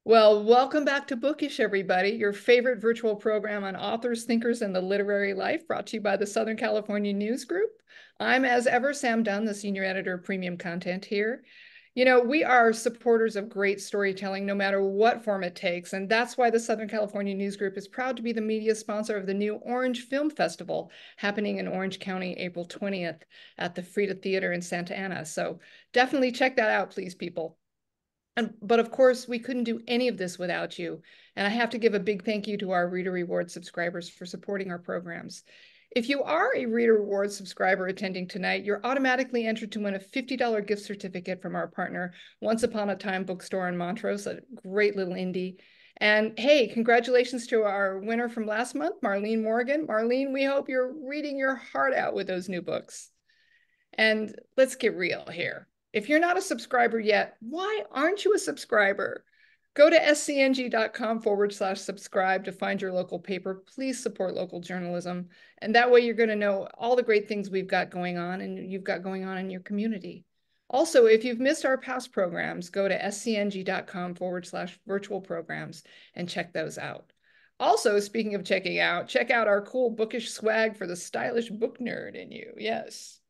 Well, welcome back to Bookish, everybody, your favorite virtual program on authors, thinkers, and the literary life, brought to you by the Southern California News Group. I'm, as ever, Sam Dunn, the senior editor of premium content here. You know, we are supporters of great storytelling, no matter what form it takes, and that's why the Southern California News Group is proud to be the media sponsor of the new Orange Film Festival, happening in Orange County, April 20th at the Frida Theater in Santa Ana. So definitely check that out, please, people. But of course, we couldn't do any of this without you. And I have to give a big thank you to our Reader Rewards subscribers for supporting our programs. If you are a Reader Rewards subscriber attending tonight, you're automatically entered to win a $50 gift certificate from our partner, Once Upon a Time Bookstore in Montrose, a great little indie. And hey, congratulations to our winner from last month, Marlene Morgan. Marlene, we hope you're reading your heart out with those new books. And let's get real here. If you're not a subscriber yet, why aren't you a subscriber? Go to scng.com/subscribe to find your local paper. Please support local journalism. And that way you're going to know all the great things we've got going on and you've got going on in your community. Also, if you've missed our past programs, go to scng.com/virtual programs and check those out. Also, speaking of checking out, check out our cool bookish swag for the stylish book nerd in you. Yes.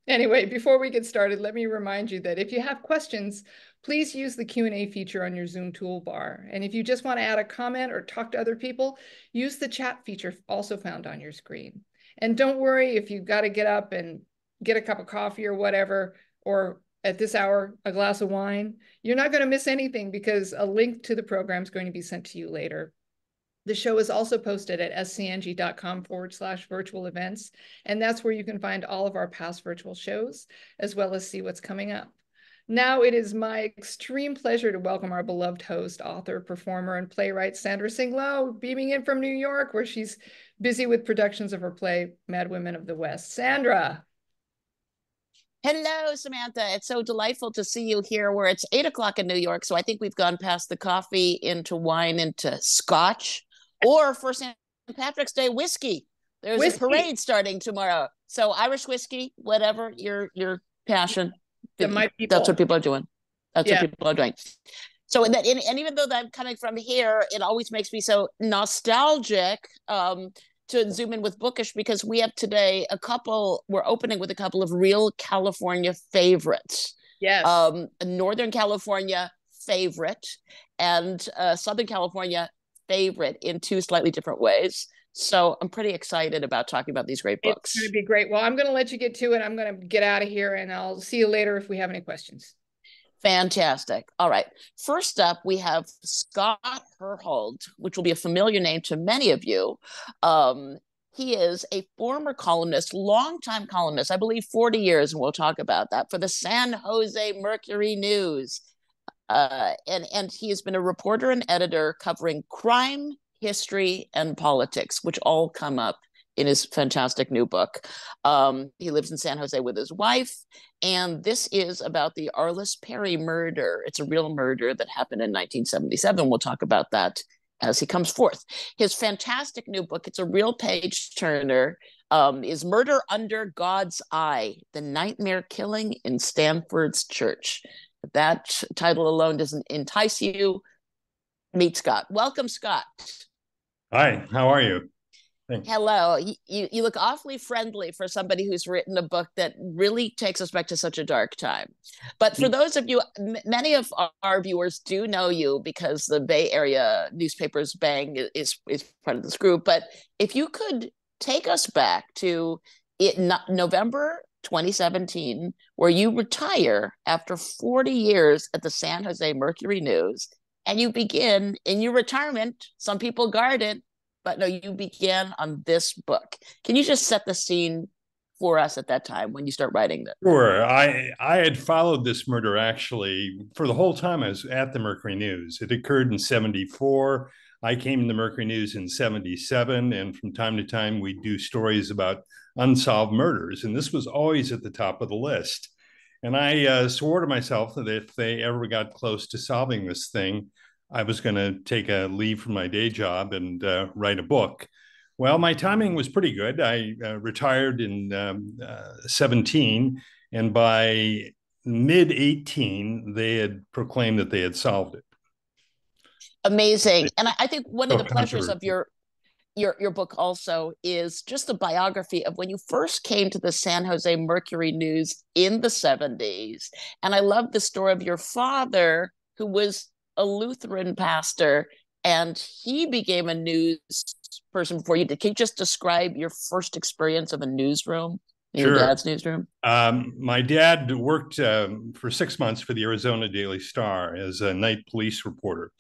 Anyway, before we get started, let me remind you that if you have questions, please use the Q&A feature on your Zoom toolbar. And if you just want to add a comment or talk to other people, use the chat feature also found on your screen. And don't worry if you've got to get up and get a cup of coffee or whatever, or at this hour, a glass of wine. You're not going to miss anything because a link to the program is going to be sent to you later. The show is also posted at scng.com/virtual events, and that's where you can find all of our past virtual shows, as well as see what's coming up. Now it is my extreme pleasure to welcome our beloved host, author, performer, and playwright, Sandra Singh-Low, beaming in from New York, where she's busy with productions of her play, Mad Women of the West. Sandra. Hello, Samantha. It's so delightful to see you here where it's 8 o'clock in New York. So I think we've gone past the coffee into wine, into scotch, or for St. Patrick's Day, whiskey. There's a parade starting tomorrow. So Irish whiskey, whatever your passion. That's what people are doing. That's what people are doing. So, and even though I'm coming from here, it always makes me so nostalgic to zoom in with Bookish, because we have today we're opening with a couple of real California favorites. Yes. A Northern California favorite and Southern California favorite in two slightly different ways. So I'm pretty excited about talking about these great books. It's going to be great. Well, I'm going to let you get to it. I'm going to get out of here and I'll see you later if we have any questions. Fantastic. All right. First up, we have Scott Herhold, which will be a familiar name to many of you. He is a former columnist, longtime columnist, I believe 40 years, and we'll talk about that, for the San Jose Mercury News. And he has been a reporter and editor covering crime, history, and politics, which all come up in his fantastic new book. He lives in San Jose with his wife, and this is about the Arliss Perry murder. It's a real murder that happened in 1977. We'll talk about that as he comes forth. His fantastic new book, it's a real page-turner, is Murder Under God's Eye, The Nightmare Killing in Stanford's Church. If that title alone doesn't entice you, meet Scott. Welcome, Scott. Hi, how are you? Thanks. Hello. You look awfully friendly for somebody who's written a book that really takes us back to such a dark time. But for those of you, many of our viewers do know you because the Bay Area newspapers Bang is part of this group. But if you could take us back to November 2017, where you retire after 40 years at the San Jose Mercury News, and you begin in your retirement. Some people guard it, but no, you began on this book. Can you just set the scene for us at that time when you start writing this? Sure. I had followed this murder actually for the whole time I was at the Mercury News. It occurred in 74. I came to the Mercury News in 77, and from time to time we do stories about unsolved murders, and this was always at the top of the list. And I swore to myself that if they ever got close to solving this thing, I was going to take a leave from my day job and write a book. Well, my timing was pretty good. I retired in 17, and by mid 18, they had proclaimed that they had solved it. Amazing. And I think one of So the pleasures of your book also is just the biography of when you first came to the San Jose Mercury News in the 70s. And I love the story of your father, who was a Lutheran pastor, and he became a news person before you did. Can you just describe your first experience of a newsroom, your Sure. dad's newsroom? My dad worked for 6 months for the Arizona Daily Star as a night police reporter.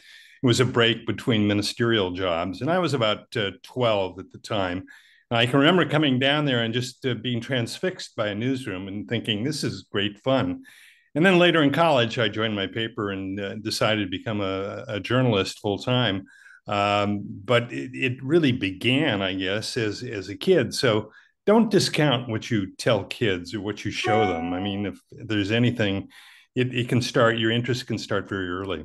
It was a break between ministerial jobs, and I was about 12 at the time. I can remember coming down there and just being transfixed by a newsroom and thinking, this is great fun. And then later in college, I joined my paper and decided to become a journalist full time. But it really began, I guess, as a kid. So don't discount what you tell kids or what you show them. I mean, if there's anything, it can start, your interest can start very early.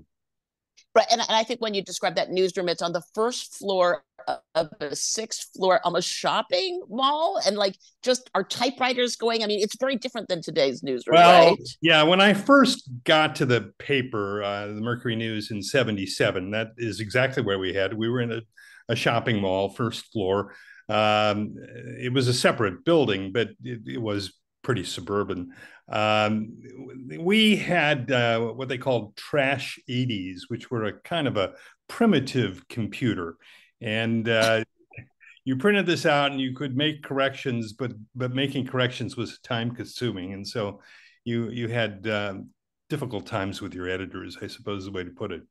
Right. And I think when you describe that newsroom, it's on the first floor of a sixth floor, almost shopping mall. And like, just are typewriters going? I mean, it's very different than today's newsroom, Well, right? yeah, when I first got to the paper, the Mercury News in 77, that is exactly where we were in a shopping mall, first floor. It was a separate building, but it was pretty suburban. Um, we had what they called trash 80s, which were a kind of a primitive computer. And you printed this out and you could make corrections, but making corrections was time consuming. And so you had difficult times with your editors, I suppose is the way to put it.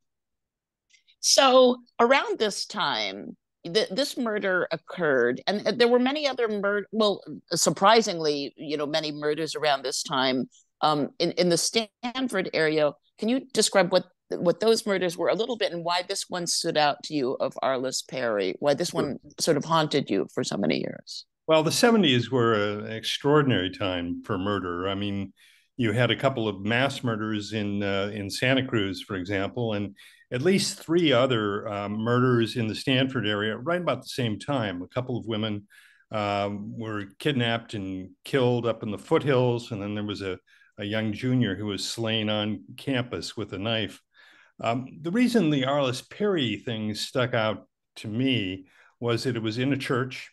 So around this time, this murder occurred, and there were many other well, surprisingly, many murders around this time in the Stanford area. Can you describe what those murders were a little bit, and why this one stood out to you of Arliss Perry? Why this one sort of haunted you for so many years? Well, the 70s were an extraordinary time for murder. I mean, you had a couple of mass murders in Santa Cruz, for example, and at least three other murders in the Stanford area right about the same time. A couple of women were kidnapped and killed up in the foothills, and then there was a young junior who was slain on campus with a knife. The reason the Arliss Perry thing stuck out to me was that it was in a church.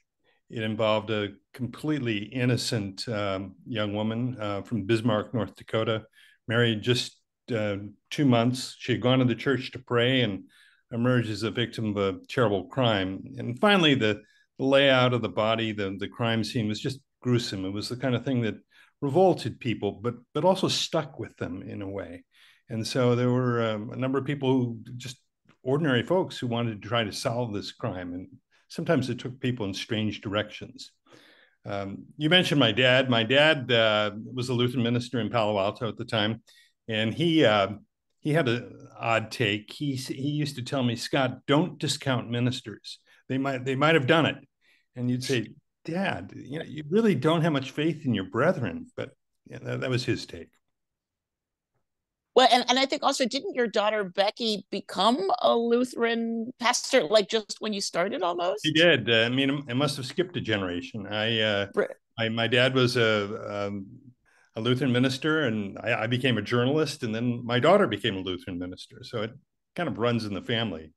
It involved a completely innocent young woman from Bismarck, North Dakota, married just 2 months. She had gone to the church to pray and emerged as a victim of a terrible crime. And finally, the layout of the body, the crime scene was just gruesome. It was the kind of thing that revolted people, but also stuck with them in a way. And so there were a number of people who just ordinary folks who wanted to try to solve this crime. And sometimes it took people in strange directions. You mentioned my dad. My dad was a Lutheran minister in Palo Alto at the time, and he had an odd take. He used to tell me, Scott, don't discount ministers. They might have done it, and you'd say, Dad, you really don't have much faith in your brethren. But yeah, that was his take. Well, and I think also, didn't your daughter Becky become a Lutheran pastor, like just when you started He almost? did. I mean, it must have skipped a generation. My dad was a Lutheran minister, and I became a journalist, and then my daughter became a Lutheran minister. So it kind of runs in the family.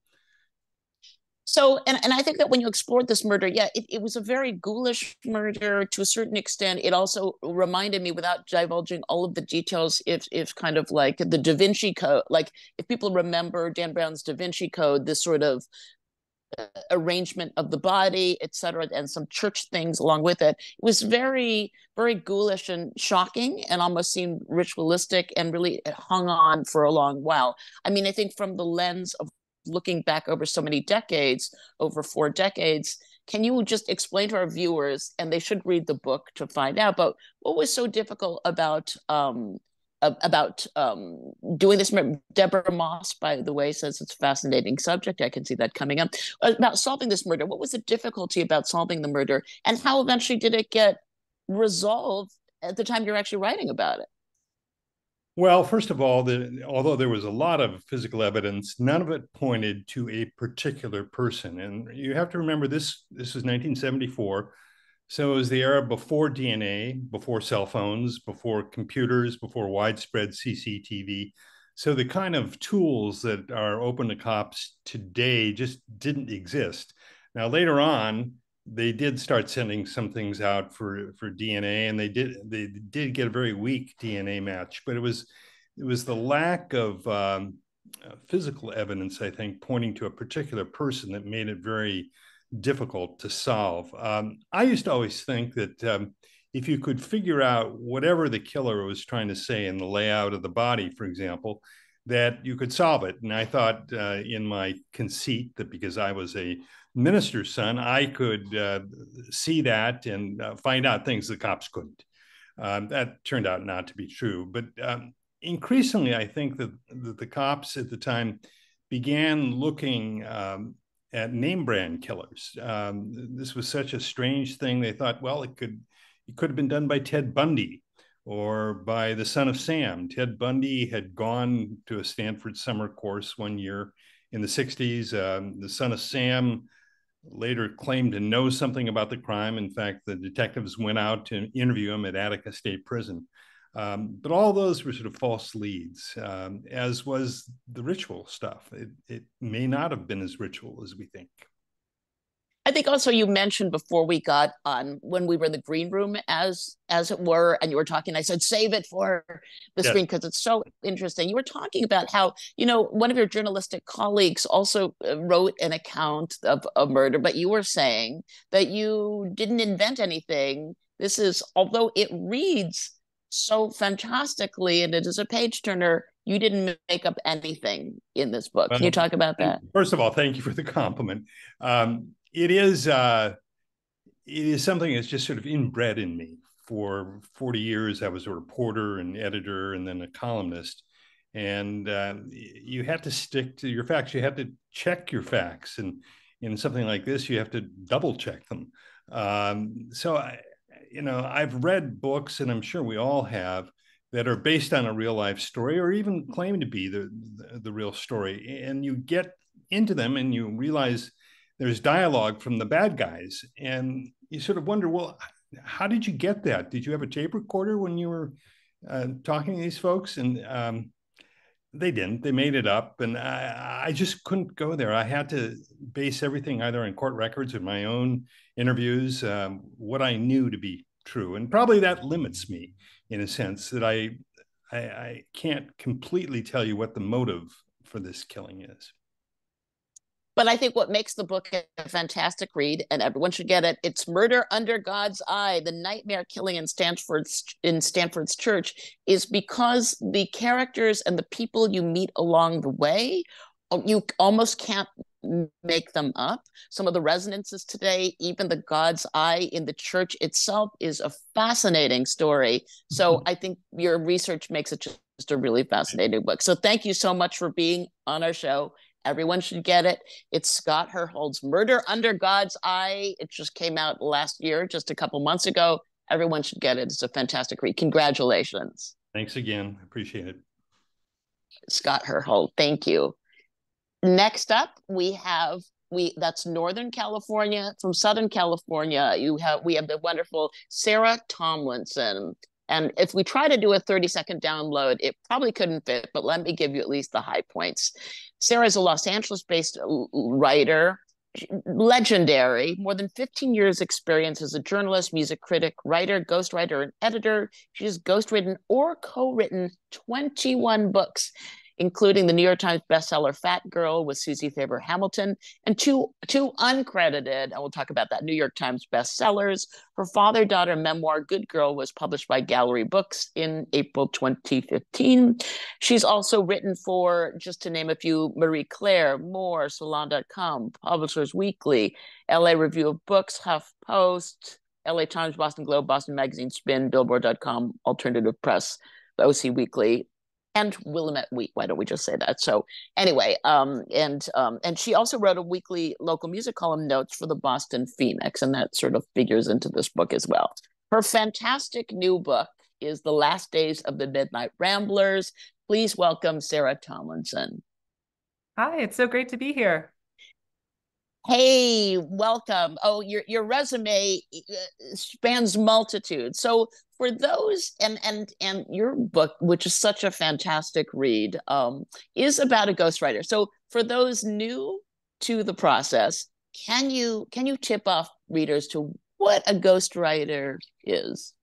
So, and I think that when you explored this murder, yeah, it was a very ghoulish murder to a certain extent. It also reminded me, without divulging all of the details, if kind of like the Da Vinci Code, like if people remember Dan Brown's Da Vinci Code, this sort of arrangement of the body, etc., and some church things along with it. It was very, very ghoulish and shocking, and almost seemed ritualistic, and really hung on for a long while. I mean, I think from the lens of looking back over so many decades, over 4 decades, can you just explain to our viewers, and they should read the book to find out, but what was so difficult about doing this? Deborah Moss, by the way, says it's a fascinating subject. I can see that coming up. About solving this murder, what was the difficulty about solving the murder, and how eventually did it get resolved at the time you're actually writing about it? Well, first of all, although there was a lot of physical evidence, none of it pointed to a particular person. And you have to remember this is 1974. So it was the era before DNA, before cell phones, before computers, before widespread CCTV. So the kind of tools that are open to cops today just didn't exist. Now, later on, they did start sending some things out for DNA, and they did get a very weak DNA match, but it was the lack of physical evidence, I think, pointing to a particular person that made it very difficult to solve. I used to always think that if you could figure out whatever the killer was trying to say in the layout of the body, for example, that you could solve it. And I thought in my conceit that because I was a minister's son, I could see that and find out things the cops couldn't. That turned out not to be true. But increasingly, I think that the cops at the time began looking at name brand killers. This was such a strange thing. They thought, well, it could have been done by Ted Bundy or by the son of Sam. Ted Bundy had gone to a Stanford summer course one year in the 60s. The son of Sam later claimed to know something about the crime. In fact, the detectives went out to interview him at Attica State Prison. But all those were sort of false leads, as was the ritual stuff. It may not have been as ritual as we think. I think also you mentioned before we got on, when we were in the green room, as it were, and you were talking, I said, save it for the screen because it's so interesting. You were talking about how, one of your journalistic colleagues also wrote an account of a murder, but you were saying that you didn't invent anything. This is, although it reads so fantastically and it is a page turner, you didn't make up anything in this book. Can you talk about that? First of all, thank you for the compliment. It is something that's just sort of inbred in me. For 40 years, I was a reporter and editor and then a columnist. And you have to stick to your facts. You have to check your facts. And in something like this, you have to double check them. I've read books, and I'm sure we all have, that are based on a real life story or even claim to be the real story. And you get into them and you realize there's dialogue from the bad guys. And you sort of wonder, well, how did you get that? Did you have a tape recorder when you were talking to these folks? And they didn't. They made it up. And I just couldn't go there. I had to base everything either on court records or my own interviews, what I knew to be true. And probably that limits me in a sense that I can't completely tell you what the motive for this killing is. But I think what makes the book a fantastic read, and everyone should get it, it's Murder Under God's Eye, the nightmare killing in Stanford's church, is because the characters and the people you meet along the way, you almost can't make them up. Some of the resonances today, even the God's Eye in the church itself, is a fascinating story. So I think your research makes it just a really fascinating book. So thank you so much for being on our show. Everyone should get it. It's Scott Herhold's Murder Under God's Eye. It just came out last year, just a couple months ago. Everyone should get it. It's a fantastic read. Congratulations. Thanks again. Appreciate it. Scott Herhold, thank you. Next up, that's Northern California. From Southern California, we have the wonderful Sarah Tomlinson. And if we try to do a 30-second download, it probably couldn't fit, but let me give you at least the high points. Sarah is a Los Angeles-based writer, legendary, more than 15 years experience as a journalist, music critic, writer, ghostwriter, and editor. She has ghostwritten or co-written 21 books, including the New York Times bestseller Fat Girl with Susie Faber Hamilton, and two uncredited, and we'll talk about that, New York Times bestsellers. Her father-daughter memoir, Good Girl, was published by Gallery Books in April 2015. She's also written for, just to name a few, Marie Claire, More, Salon.com, Publishers Weekly, LA Review of Books, HuffPost, LA Times, Boston Globe, Boston Magazine, Spin, Billboard.com, Alternative Press, OC Weekly, and Willamette Week. Why don't we just say that? So anyway, and she also wrote a weekly local music column, Notes, for the Boston Phoenix, and that sort of figures into this book as well. Her fantastic new book is The Last Days of the Midnight Ramblers. Please welcome Sarah Tomlinson. Hi, it's so great to be here. Hey, welcome. Oh, your resume spans multitudes. So for those and your book, which is such a fantastic read, is about a ghostwriter. So for those new to the process, can you tip off readers to what a ghostwriter is?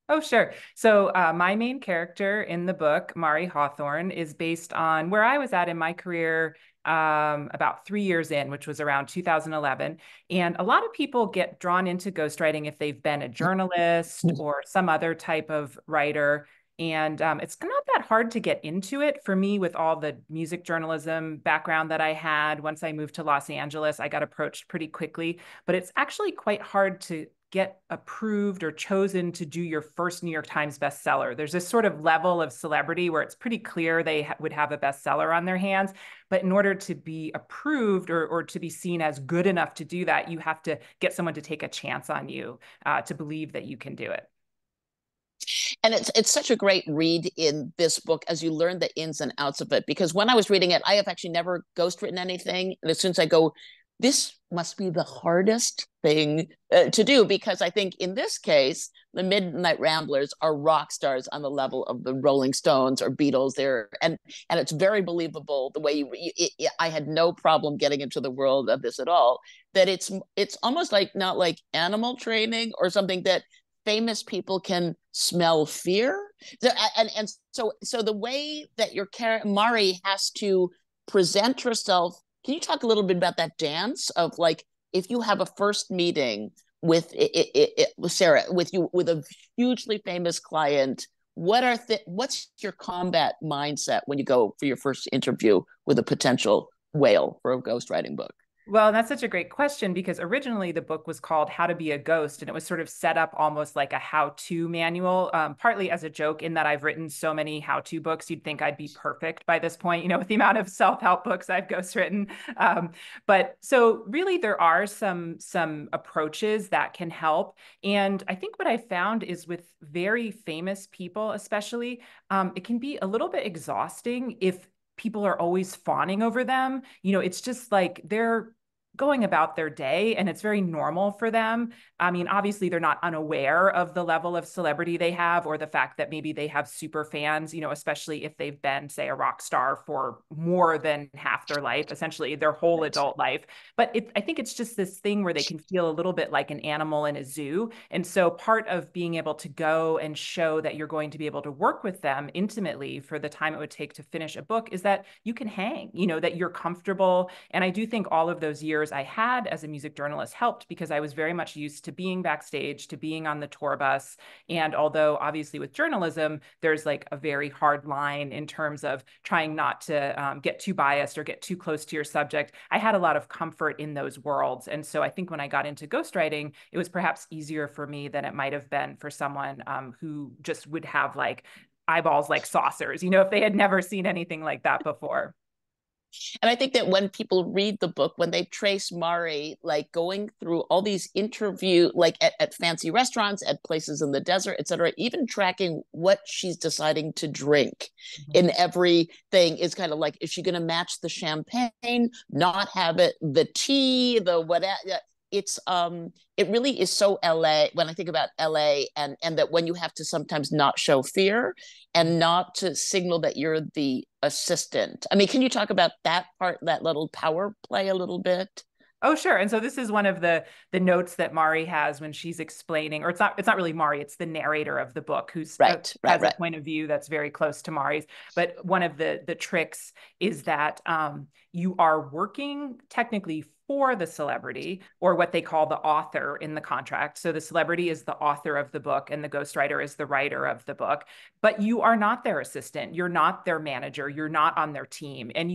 Oh, sure. So my main character in the book, Mari Hawthorne, is based on where I was at in my career about 3 years in, which was around 2011. And a lot of people get drawn into ghostwriting if they've been a journalist or some other type of writer. And it's not that hard to get into it. For me, with all the music journalism background that I had, once I moved to Los Angeles, I got approached pretty quickly. But it's actually quite hard to get approved or chosen to do your first New York Times bestseller. There's this sort of level of celebrity where it's pretty clear they would have a bestseller on their hands. But in order to be approved or to be seen as good enough to do that, you have to get someone to take a chance on you to believe that you can do it. And it's such a great read in this book as you learn the ins and outs of it. Because when I was reading it, I have actually never ghostwritten anything. And as soon as I go, this must be the hardest thing to do, because I think in this case, the Midnight Ramblers are rock stars on the level of the Rolling Stones or Beatles. There, and it's very believable the way I had no problem getting into the world of this at all. That it's almost like not like animal training or something that famous people can smell fear. So the way that your character Mari has to present herself. Can you talk a little bit about that dance of, like, if you have a first meeting with Sarah, with a hugely famous client, what's your combat mindset when you go for your first interview with a potential whale for a ghostwriting book? Well, that's such a great question, because originally the book was called How to Be a Ghost, and it was sort of set up almost like a how-to manual, partly as a joke in that I've written so many how-to books. You'd think I'd be perfect by this point, with the amount of self-help books I've ghostwritten. But so really there are some approaches that can help. And I think what I found is with very famous people, especially, it can be a little bit exhausting if people are always fawning over them. It's just like they're going about their day and it's very normal for them. I mean, obviously they're not unaware of the level of celebrity they have or the fact that maybe they have super fans, especially if they've been, say, a rock star for more than half their life, essentially their whole adult life. But I think it's just this thing where they can feel a little bit like an animal in a zoo. And so part of being able to go and show that you're going to be able to work with them intimately for the time it would take to finish a book is that you can hang, that you're comfortable. And I do think all of those years I had as a music journalist helped, because I was very much used to being backstage, to being on the tour bus. And although obviously with journalism, there's like a very hard line in terms of trying not to get too biased or get too close to your subject, I had a lot of comfort in those worlds. And so I think when I got into ghostwriting, it was perhaps easier for me than it might have been for someone who just would have like eyeballs like saucers, if they had never seen anything like that before. And I think that when people read the book, when they trace Mari, like going through all these interview, like at fancy restaurants, at places in the desert, et cetera, even tracking what she's deciding to drink in everything is kind of like, is she going to match the champagne, not have it, the tea, the whatever? It really is so LA when I think about LA, and that when you have to sometimes not show fear and not to signal that you're the assistant. I mean, can you talk about that part, that little power play a little bit? Oh, sure. And so this is one of the notes that Mari has when she's explaining, or it's not really Mari, it's the narrator of the book who's has a point of view that's very close to Mari's. But one of the tricks is that you are working technically for the celebrity, or what they call the author in the contract. So the celebrity is the author of the book and the ghostwriter is the writer of the book, but you are not their assistant. You're not their manager. You're not on their team. And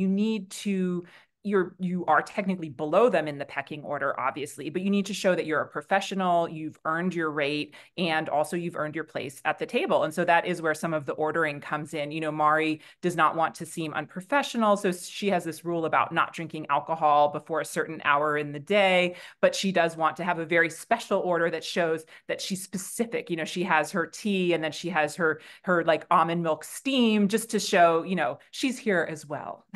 you are technically below them in the pecking order, obviously, but you need to show that you're a professional, you've earned your rate, and also you've earned your place at the table. And so that is where some of the ordering comes in. Mari does not want to seem unprofessional. So she has this rule about not drinking alcohol before a certain hour in the day, but she does want to have a very special order that shows that she's specific. She has her tea and then she has her like almond milk steam, just to show, she's here as well.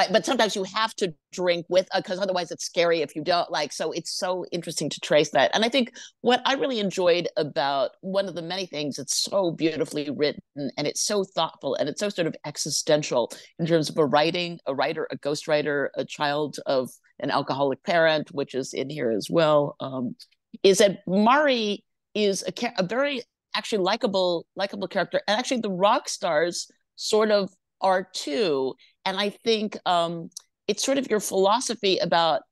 Right, but sometimes you have to drink with, because otherwise it's scary if you don't, like, so it's so interesting to trace that. And I think what I really enjoyed about one of the many things, it's so beautifully written and it's so thoughtful and it's so sort of existential in terms of a writer, a ghostwriter, a child of an alcoholic parent, which is in here as well, is that Mari is a very actually likable character, and actually the rock stars sort of are too. And I think it's sort of your philosophy about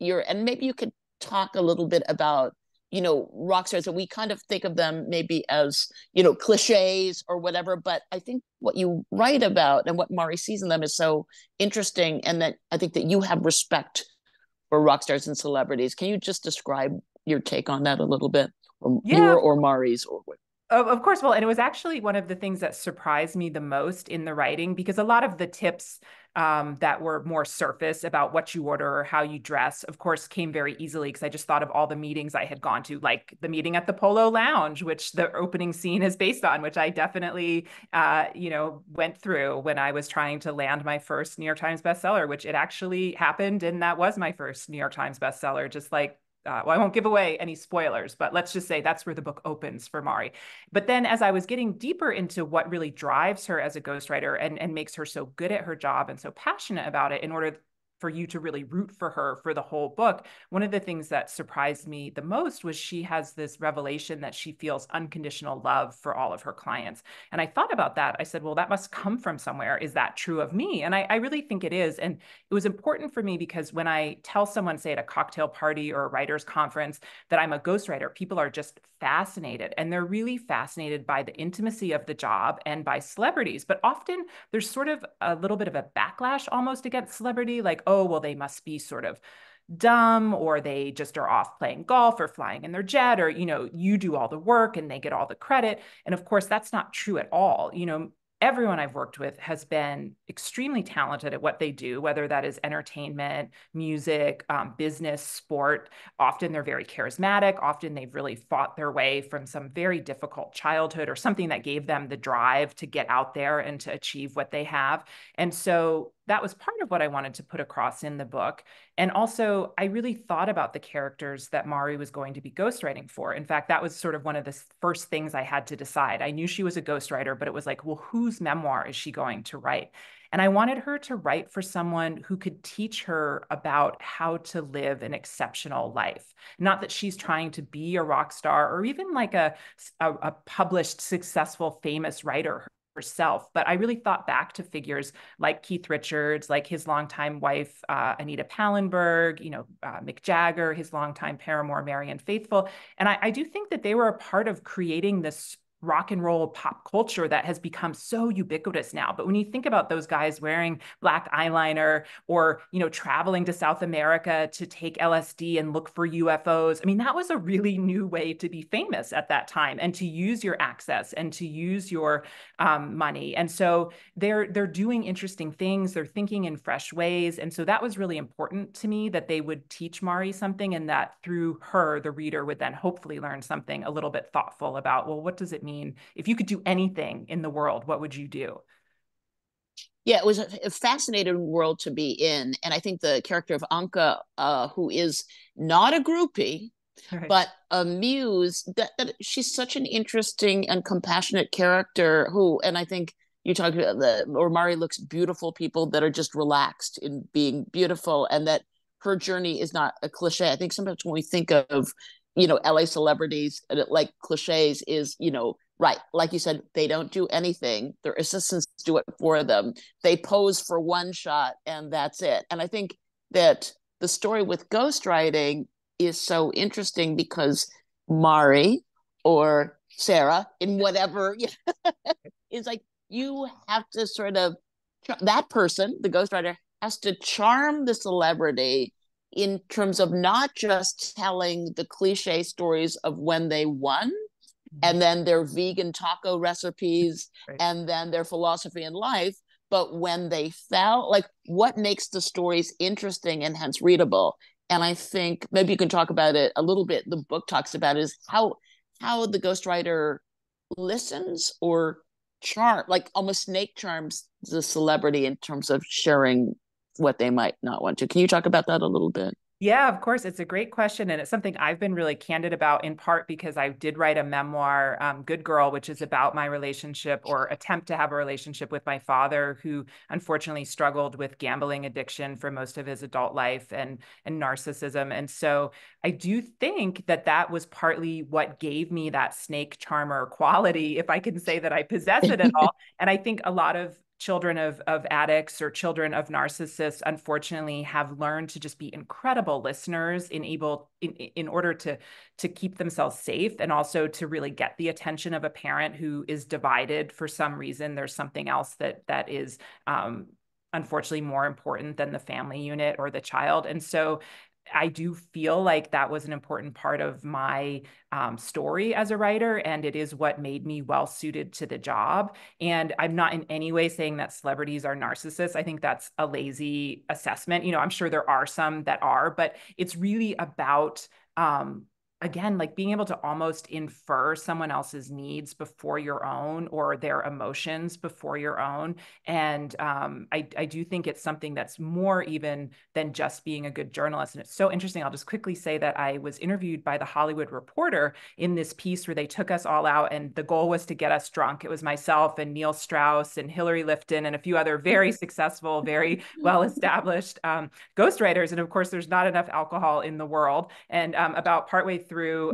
and maybe you could talk a little bit about, rock stars, and we kind of think of them maybe as, cliches or whatever, but I think what you write about and what Mari sees in them is so interesting, and that I think that you have respect for rock stars and celebrities. Can you just describe your take on that a little bit? Or Yeah. or Mari's or what? Of course. Well, and it was actually one of the things that surprised me the most in the writing, because a lot of the tips that were more surface about what you order or how you dress, of course, came very easily because I just thought of all the meetings I had gone to, like the meeting at the Polo Lounge, which the opening scene is based on, which I definitely, went through when I was trying to land my first New York Times bestseller, which it actually happened. And that was my first New York Times bestseller, just like well, I won't give away any spoilers, but let's just say that's where the book opens for Mari. But then as I was getting deeper into what really drives her as a ghostwriter and makes her so good at her job and so passionate about it, in order for you to really root for her for the whole book, one of the things that surprised me the most was she has this revelation that she feels unconditional love for all of her clients. And I thought about that. I said, well, that must come from somewhere. Is that true of me? And I really think it is. And it was important for me because when I tell someone, say at a cocktail party or a writer's conference, that I'm a ghostwriter, people are just fascinated. And they're really fascinated by the intimacy of the job and by celebrities. But often there's sort of a little bit of a backlash almost against celebrity, like, oh, well, they must be sort of dumb, or they just are off playing golf or flying in their jet, or, you do all the work and they get all the credit. And of course, that's not true at all. Everyone I've worked with has been extremely talented at what they do, whether that is entertainment, music, business, sport. Often they're very charismatic. Often they've really fought their way from some very difficult childhood or something that gave them the drive to get out there and to achieve what they have. And so that was part of what I wanted to put across in the book. And also, I really thought about the characters that Mari was going to be ghostwriting for. In fact, that was sort of one of the first things I had to decide. I knew she was a ghostwriter, but it was like, well, whose memoir is she going to write? And I wanted her to write for someone who could teach her about how to live an exceptional life. Not that she's trying to be a rock star or even like a published, successful, famous writer herself. But I really thought back to figures like Keith Richards, like his longtime wife, Anita Pallenberg, Mick Jagger, his longtime paramour, Marianne Faithfull. And I do think that they were a part of creating this rock and roll pop culture that has become so ubiquitous now. But when you think about those guys wearing black eyeliner or, traveling to South America to take LSD and look for UFOs, I mean, that was a really new way to be famous at that time and to use your access and to use your money. And so they're doing interesting things. They're thinking in fresh ways. And so that was really important to me, that they would teach Mari something, and that through her, the reader would then hopefully learn something a little bit thoughtful about, well, what does it mean? If you could do anything in the world, what would you do? Yeah, it was a fascinating world to be in. And I think the character of Anka, who is not a groupie, right, but a muse, that she's such an interesting and compassionate character who, and I think you talked about or Mari looks beautiful people that are just relaxed in being beautiful, and that her journey is not a cliche. I think sometimes when we think of, LA celebrities, like cliches is, right, like you said, they don't do anything. Their assistants do it for them. They pose for one shot and that's it. And I think that the story with ghostwriting is so interesting because Mari or Sarah, in whatever, is like, you have to sort of, that person, the ghostwriter, has to charm the celebrity in terms of not just telling the cliche stories of when they won, and then their vegan taco recipes, right, and then their philosophy in life, but when they fell, like what makes the stories interesting and hence readable. And I think maybe you can talk about it a little bit. The book talks about is how the ghostwriter listens or like almost snake charms the celebrity in terms of sharing what they might not want to. Can you talk about that a little bit? Yeah, of course. It's a great question. And it's something I've been really candid about, in part because I did write a memoir, Good Girl, which is about my relationship or attempt to have a relationship with my father, who unfortunately struggled with gambling addiction for most of his adult life and narcissism. And so I do think that that was partly what gave me that snake charmer quality, if I can say that I possess it at all. And I think a lot of children of addicts or children of narcissists, unfortunately, have learned to just be incredible listeners in order to keep themselves safe, and also to really get the attention of a parent who is divided for some reason. There's something else that is unfortunately more important than the family unit or the child. And so I do feel like that was an important part of my story as a writer, and it is what made me well suited to the job. And I'm not in any way saying that celebrities are narcissists. I think that's a lazy assessment. I'm sure there are some that are, but it's really about again, like being able to almost infer someone else's needs before your own, or their emotions before your own. And I do think it's something that's more even than just being a good journalist. And it's so interesting. I'll just quickly say that I was interviewed by The Hollywood Reporter in this piece where they took us all out, and the goal was to get us drunk. It was myself and Neil Strauss and Hillary Lifton and a few other very successful, very well-established ghostwriters. And of course, there's not enough alcohol in the world. And about partway through,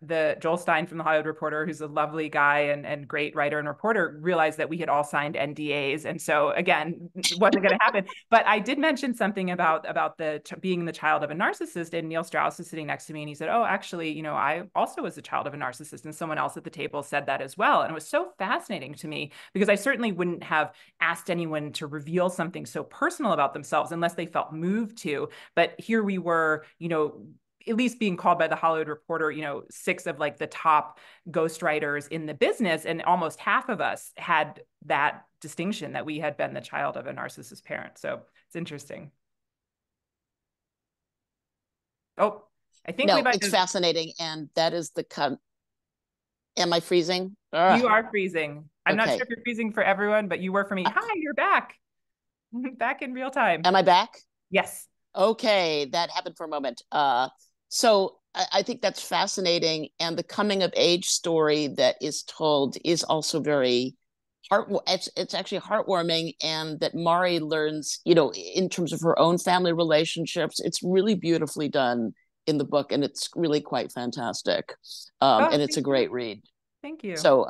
the Joel Stein from The Hollywood Reporter, who's a lovely guy and great writer and reporter, realized that we had all signed NDAs. And so again, it wasn't going to happen. But I did mention something about being the child of a narcissist, and Neil Strauss is sitting next to me, and he said, oh, actually, I also was the child of a narcissist. And someone else at the table said that as well. And it was so fascinating to me, because I certainly wouldn't have asked anyone to reveal something so personal about themselves unless they felt moved to. But here we were, at least being called by The Hollywood Reporter, 6 of like the top ghostwriters in the business. And almost half of us had that distinction, that we had been the child of a narcissist parent. So it's interesting. Oh, I think it's fascinating. And that is am I freezing? You are freezing. I'm not sure if you're freezing for everyone, but you were for me. Hi, you're back. Back in real time. Am I back? Yes. Okay, that happened for a moment. So I think that's fascinating. And the coming of age story that is told is also very it's actually heartwarming. And that Mari learns, in terms of her own family relationships, it's really beautifully done in the book, and it's really quite fantastic. And it's a great read. Thank you. So,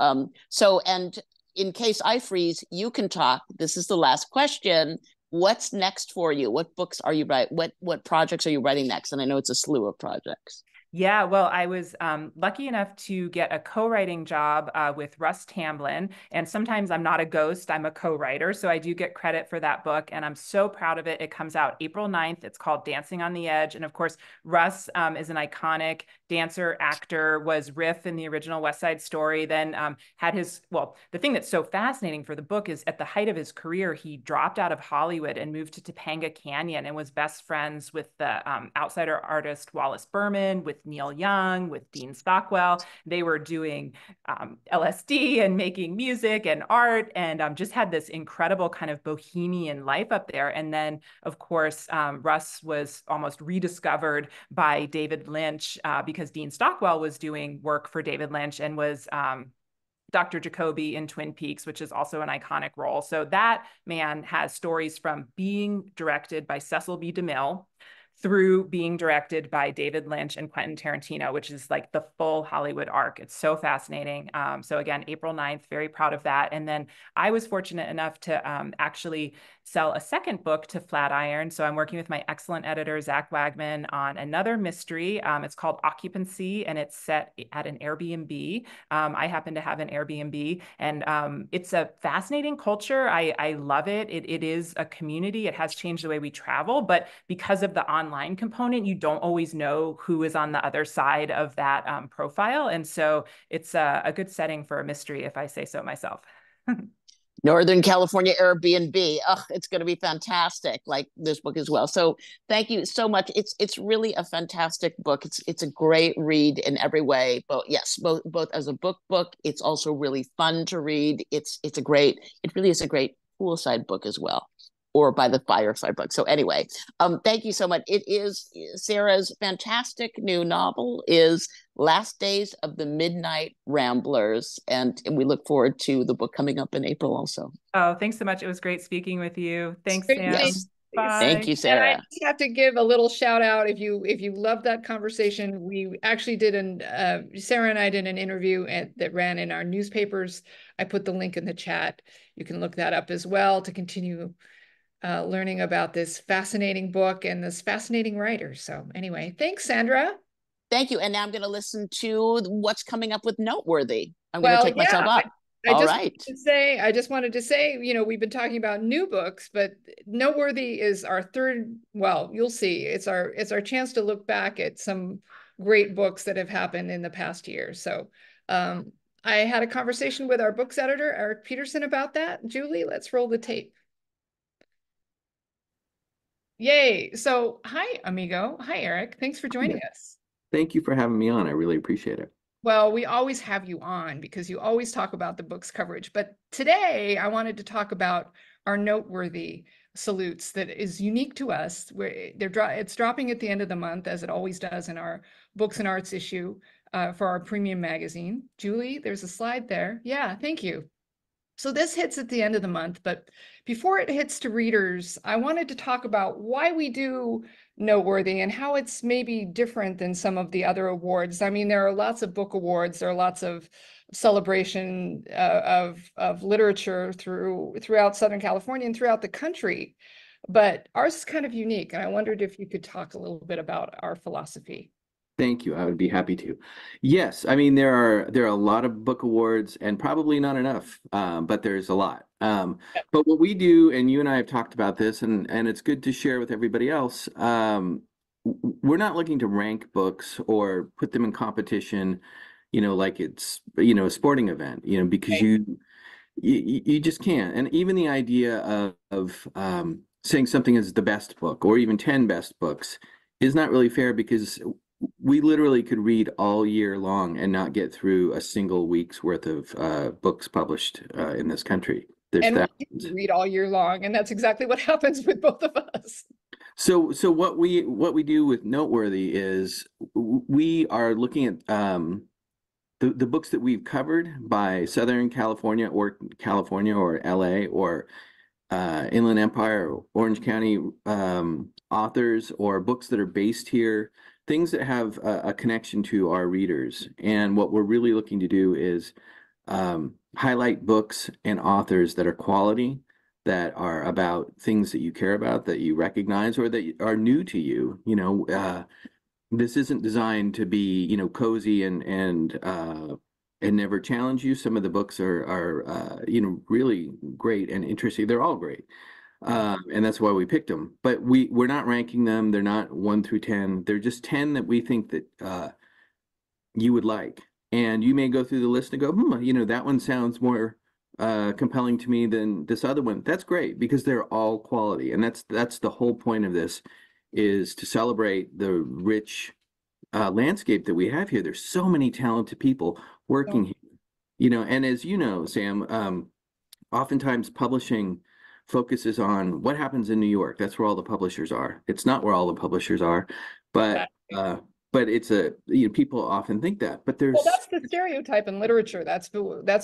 and in case I freeze, you can talk. This is the last question. What's next for you? What books are you writing? What projects are you writing next? And I know it's a slew of projects. Yeah, well, I was lucky enough to get a co-writing job with Russ Tamblyn. And sometimes I'm not a ghost, I'm a co-writer. So I do get credit for that book. And I'm so proud of it. It comes out April 9th. It's called Dancing on the Edge. And of course, Russ is an iconic dancer, actor, was Riff in the original West Side Story, then had the thing that's so fascinating for the book is at the height of his career, he dropped out of Hollywood and moved to Topanga Canyon and was best friends with the outsider artist Wallace Berman, with Neil Young, with Dean Stockwell. They were doing LSD and making music and art, and just had this incredible kind of bohemian life up there. And then, of course, Russ was almost rediscovered by David Lynch because Dean Stockwell was doing work for David Lynch and was Dr. Jacoby in Twin Peaks, which is also an iconic role. So that man has stories from being directed by Cecil B. DeMille through being directed by David Lynch and Quentin Tarantino, which is like the full Hollywood arc. It's so fascinating. So again, April 9th, very proud of that. And then I was fortunate enough to actually sell a second book to Flatiron. So I'm working with my excellent editor, Zach Wagman, on another mystery. It's called Occupancy, and it's set at an Airbnb. I happen to have an Airbnb, and it's a fascinating culture. I love it. It is a community. It has changed the way we travel, but because of the online component, you don't always know who is on the other side of that profile. And so it's a good setting for a mystery, if I say so myself. Northern California Airbnb. Oh, it's going to be fantastic, like this book as well. So thank you so much. It's really a fantastic book. It's a great read in every way. But yes, both as a book, it's also really fun to read. It really is a great poolside book as well. or by the Fireside book. So anyway, thank you so much. It is Sarah's fantastic new novel is Last Days of the Midnight Ramblers. And we look forward to the book coming up in April also. Oh, thanks so much. It was great speaking with you. Thanks, Great. Sam. Yes. Bye. Thank you, Sarah. And I just have to give a little shout out if you love that conversation. We actually did Sarah and I did an interview that ran in our newspapers. I put the link in the chat. You can look that up as well to continue learning about this fascinating book and this fascinating writer. So anyway, thanks, Sandra. Thank you. And now I'm going to listen to what's coming up with Noteworthy. I'm going to take myself up. I just wanted to say, we've been talking about new books, but Noteworthy is our third, well, you'll see, it's our chance to look back at some great books that have happened in the past year. So I had a conversation with our books editor, Eric Peterson, about that. Julie, let's roll the tape. Yay. So hi, amigo. Hi, Eric. Thanks for joining us. Thank you for having me on. I really appreciate it. Well, we always have you on because you always talk about the book's coverage. But today I wanted to talk about our Noteworthy salutes that is unique to us. It's dropping at the end of the month, as it always does in our Books and Arts issue for our premium magazine. Julie, there's a slide there. Yeah, thank you. So this hits at the end of the month, but before it hits to readers, I wanted to talk about why we do Noteworthy and how it's maybe different than some of the other awards. I mean, there are lots of book awards, there are lots of celebration of literature throughout Southern California and throughout the country, but ours is kind of unique. And I wondered if you could talk a little bit about our philosophy. Thank you. I would be happy to. Yes, I mean there are a lot of book awards and probably not enough, but there's a lot. But what we do, and you and I have talked about this, and it's good to share with everybody else. We're not looking to rank books or put them in competition, like it's a sporting event, because you just can't. And even the idea of saying something is the best book or even 10 best books is not really fair, because we literally could read all year long and not get through a single week's worth of books published in this country. And we read all year long, and that's exactly what happens with both of us. So what we do with Noteworthy is we are looking at the books that we've covered by Southern California or LA or Inland Empire or Orange County authors, or books that are based here, things that have a connection to our readers. And what we're really looking to do is highlight books and authors that are quality, that are about things that you care about, that you recognize, or that are new to you. This isn't designed to be, cozy and never challenge you. Some of the books are really great and interesting. They're all great. And that's why we picked them. But we're not ranking them. They're not 1 through 10. They're just 10 that we think that you would like. And you may go through the list and go, that one sounds more compelling to me than this other one. That's great, because they're all quality. And that's the whole point of this, is to celebrate the rich landscape that we have here. There's so many talented people working here. And as you know, Sam, oftentimes publishing focuses on what happens in New York. That's where all the publishers are. It's not where all the publishers are, but it's people often think that. But there's that's the stereotype in literature. That's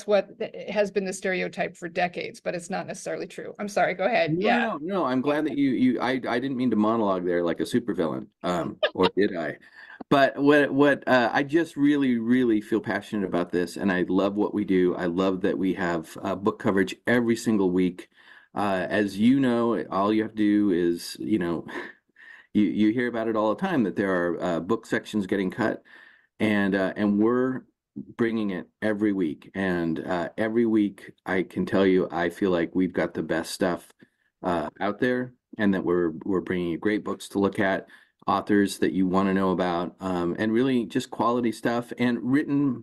what has been the stereotype for decades, but it's not necessarily true. I'm sorry. Go ahead. No. I'm glad that I didn't mean to monologue there like a supervillain, or did I? But what I just really, really feel passionate about this, and I love what we do. I love that we have book coverage every single week. As you know, all you have to do is, you hear about it all the time, that there are book sections getting cut, and we're bringing it every week. And every week, I can tell you, I feel like we've got the best stuff out there, and that we're bringing you great books to look at, authors that you want to know about, and really just quality stuff, and written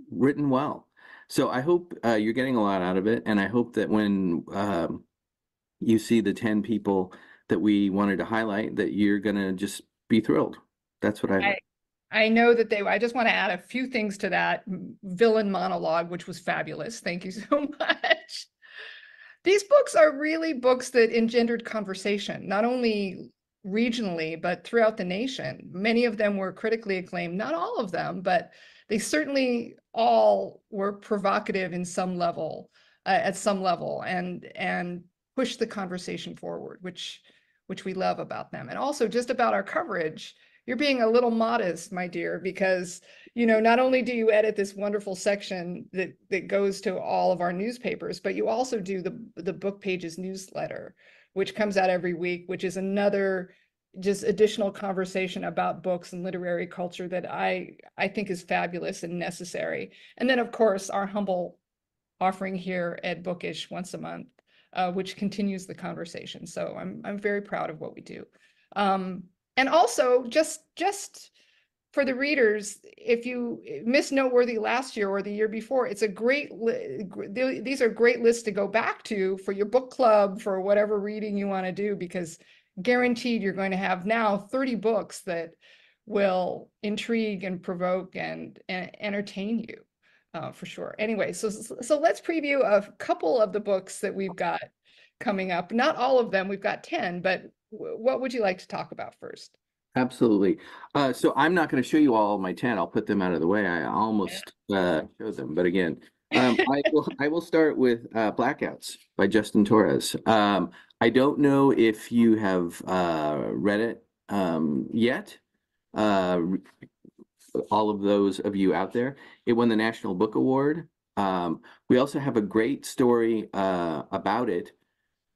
well. So I hope you're getting a lot out of it, and I hope that when you see the 10 people that we wanted to highlight, that you're going to just be thrilled. That's what I hope. I know that I just want to add a few things to that villain monologue, which was fabulous. Thank you so much. These books are really books that engendered conversation, not only regionally, but throughout the nation. Many of them were critically acclaimed, not all of them, but they certainly all were provocative in some level, at some level, and pushed the conversation forward, which we love about them. And also just about our coverage, you're being a little modest, my dear, because not only do you edit this wonderful section that goes to all of our newspapers, but you also do the Book Pages newsletter, which comes out every week, which is another just additional conversation about books and literary culture that I think is fabulous and necessary. And then, of course, our humble offering here at Bookish once a month, which continues the conversation. So I'm very proud of what we do. And also, just for the readers, if you missed Noteworthy last year or the year before, it's a great, these are great lists to go back to for your book club, for whatever reading you want to do, because guaranteed you're going to have now 30 books that will intrigue and provoke and entertain you, for sure. Anyway, so let's preview a couple of the books that we've got coming up. Not all of them, we've got 10, but what would you like to talk about first? Absolutely. So I'm not going to show you all of my 10. I'll put them out of the way. I almost showed them, but again, I will start with Blackouts by Justin Torres. I don't know if you have read it yet. All of those of you out there, it won the National Book Award. We also have a great story about it,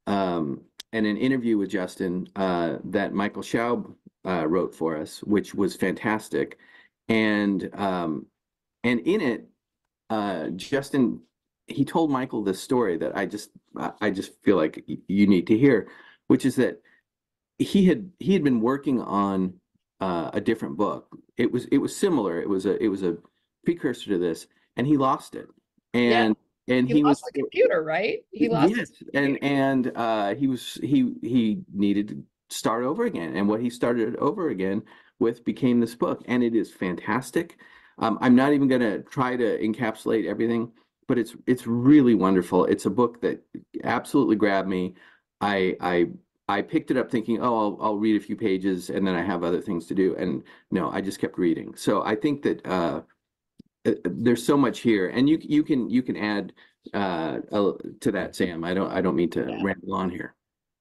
and an interview with Justin that Michael Schaub wrote for us, which was fantastic. And in it, Justin, he told Michael this story that I just feel like you need to hear, which is that he had been working on a different book. It was similar. It was a precursor to this, and he lost it. And he lost the computer, right? He lost yes, and he needed to start over again. And what he started over again with became this book, and it is fantastic. I'm not even going to try to encapsulate everything, but it's really wonderful. It's a book that absolutely grabbed me. I picked it up thinking, oh, I'll read a few pages, and then I have other things to do. And no, I just kept reading. So I think that there's so much here, and you can add to that, Sam. I don't mean to ramble on here.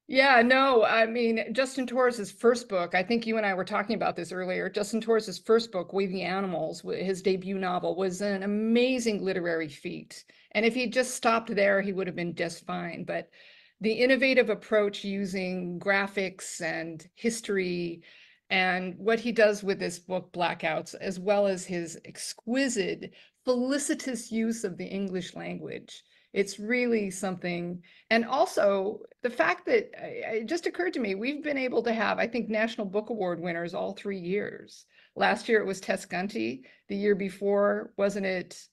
Yeah, no, I mean, Justin Torres's first book, I think you and I were talking about this earlier. Justin Torres's first book, We the Animals, his debut novel, was an amazing literary feat. And if he just stopped there, he would have been just fine. But the innovative approach using graphics and history and what he does with this book, Blackouts, as well as his exquisite, felicitous use of the English language, it's really something. And also the fact that it just occurred to me, we've been able to have, I think, National Book Award winners all 3 years. Last year it was Tess Gunty. The year before, was it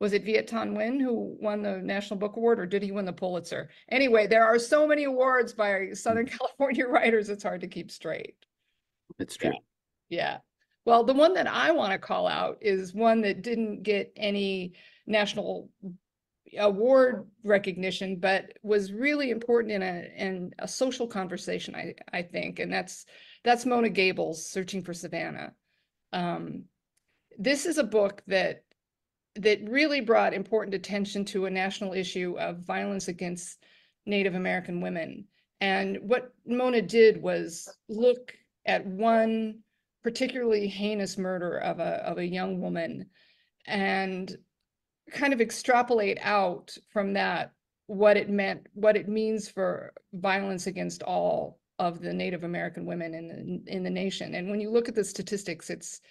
Viet Thanh Nguyen who won the National Book Award, or did he win the Pulitzer? Anyway, there are so many awards by Southern California writers, it's hard to keep straight. It's true. Yeah. Well, the one that I want to call out is one that didn't get any national award recognition, but was really important in a social conversation, I think, and that's Mona Gable's Searching for Savannah. This is a book that really brought important attention to a national issue of violence against Native American women. And what Mona did was look at one particularly heinous murder of a young woman and kind of extrapolate out from that what it means for violence against all of the Native American women in the nation. And when you look at the statistics, it's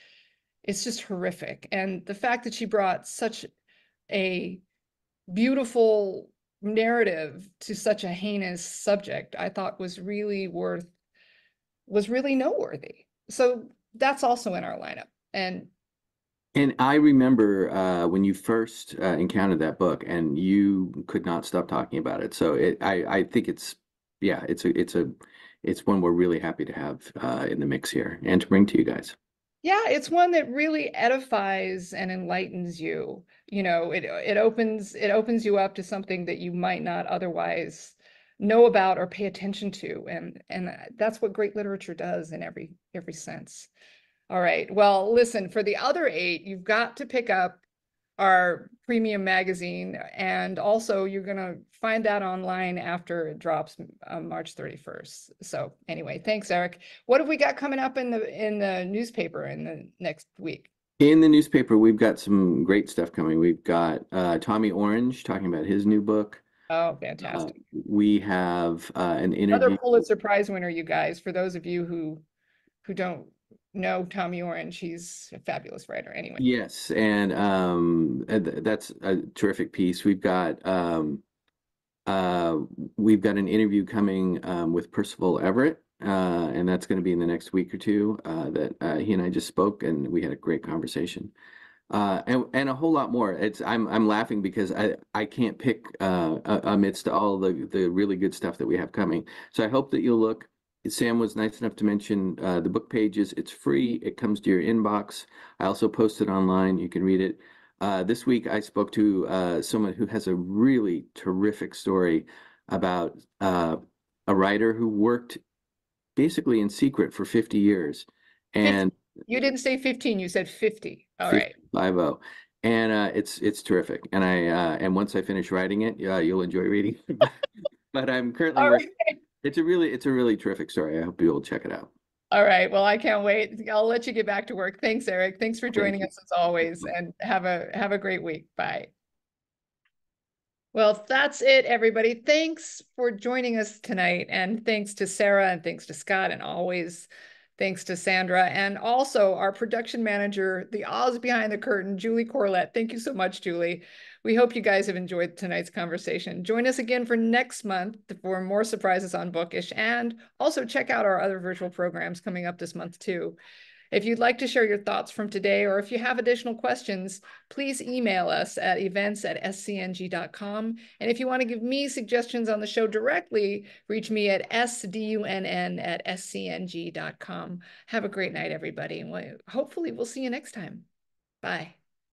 just horrific. And the fact that she brought such a beautiful narrative to such a heinous subject, I thought was really noteworthy. So that's also in our lineup. And I remember when you first encountered that book, and you could not stop talking about it. So I think it's one we're really happy to have in the mix here and to bring to you guys. Yeah, it's one that really edifies and enlightens you. You know, it opens you up to something that you might not otherwise know about or pay attention to, and that's what great literature does in every sense. All right. Well, listen, for the other 8, you've got to pick up our premium magazine, and also you're going to find that online after it drops March 31st. So anyway, thanks, Eric. What have we got coming up in the newspaper in the next week? In the newspaper, we've got some great stuff coming. We've got Tommy Orange talking about his new book. Oh, fantastic. We have an Another interview. Pulitzer Prize winner, you guys. For those of you who don't know Tommy Orange, he's a fabulous writer. Anyway. Yes, and that's a terrific piece. We've got an interview coming with Percival Everett, and that's going to be in the next week or two. That he and I just spoke, and we had a great conversation. And a whole lot more. I'm laughing because I can't pick amidst all the really good stuff that we have coming. So I hope that you'll look. Sam was nice enough to mention the book pages. It's free. It comes to your inbox. I also post it online. You can read it. This week I spoke to someone who has a really terrific story about a writer who worked basically in secret for 50 years. And you didn't say 15, you said 50. All 50, right. 50. And it's terrific. And and once I finish writing it, you'll enjoy reading. But I'm currently working. It's a really terrific story. I hope you'll check it out. All right. Well, I can't wait. I'll let you get back to work. Thanks, Eric. Thanks for joining us as always, and have a great week. Bye. Well, that's it, everybody. Thanks for joining us tonight, and thanks to Sarah, and thanks to Scott, and always thanks to Sandra, and also our production manager, the Oz behind the curtain, Julie Corlett. Thank you so much, Julie. We hope you guys have enjoyed tonight's conversation. Join us again for next month for more surprises on Bookish, and also check out our other virtual programs coming up this month too. If you'd like to share your thoughts from today, or if you have additional questions, please email us at events@scng.com. And if you want to give me suggestions on the show directly, reach me at sdunn@scng.com. Have a great night, everybody. And hopefully we'll see you next time. Bye.